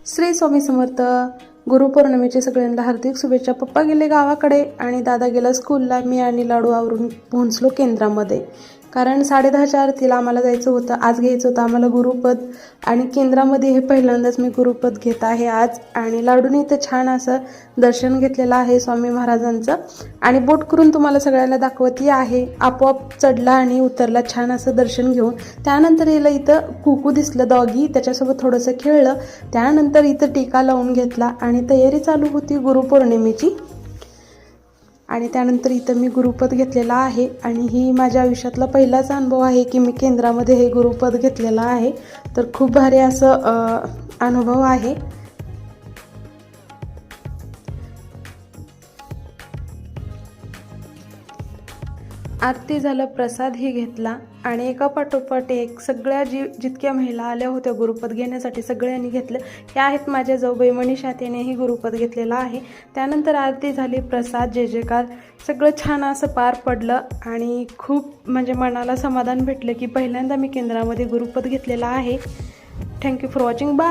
श्री स्वामी समर्थ. गुरुपौर्णिमेची सगळ्यांना हार्दिक शुभेच्छा. पप्पा गेले गावाकडे आणि दादा गेला स्कूलला. मी आणि लाडू आवरून पोहोचलो केंद्रामध्ये, कारण 10:30च्या आरतीला आम्हाला जायचं होतं. आज घ्यायचं होतं आम्हाला गुरुपद, आणि केंद्रामध्ये हे पहिल्यांदाच मी गुरुपद घेत आहे आज. आणि लाडूने इथं छान असं दर्शन घेतलेलं आहे स्वामी महाराजांचं, आणि बोट करून तुम्हाला सगळ्याला दाखवती आहे. आपोआप चढला आणि उतरला छान असं दर्शन घेऊन. त्यानंतर याला इथं कुकू दिसलं डॉगी, त्याच्यासोबत थोडंसं खेळलं. त्यानंतर इथं टीका लावून घेतला आणि तयारी चालू होती गुरुपौर्णिमेची. आणि त्यानंतर इथं मी गुरुपद घेतलेला आहे, आणि ही माझ्या आयुष्यातला पहिलाच अनुभव आहे की मी केंद्रामध्ये हे गुरुपद घेतलेलं आहे. तर खूप भारी असं अनुभव आहे. आरती झालं, प्रसादही घेतला, आणि एका पाठोपाठ एक सगळ्या जितक्या महिला आल्या होत्या गुरुपद घेण्यासाठी सगळ्यांनी घेतलं. ह्या आहेत माझ्या जाऊबाई मनीषा, त्यानेही गुरुपद घेतलेला आहे. त्यानंतर आरती झाली, प्रसाद, जय जयकार सगळं छान असं पार पडलं, आणि खूप म्हणजे मनाला समाधान भेटलं की पहिल्यांदा मी केंद्रामध्ये गुरुपद घेतलेला आहे. Thank you for watching. बाय.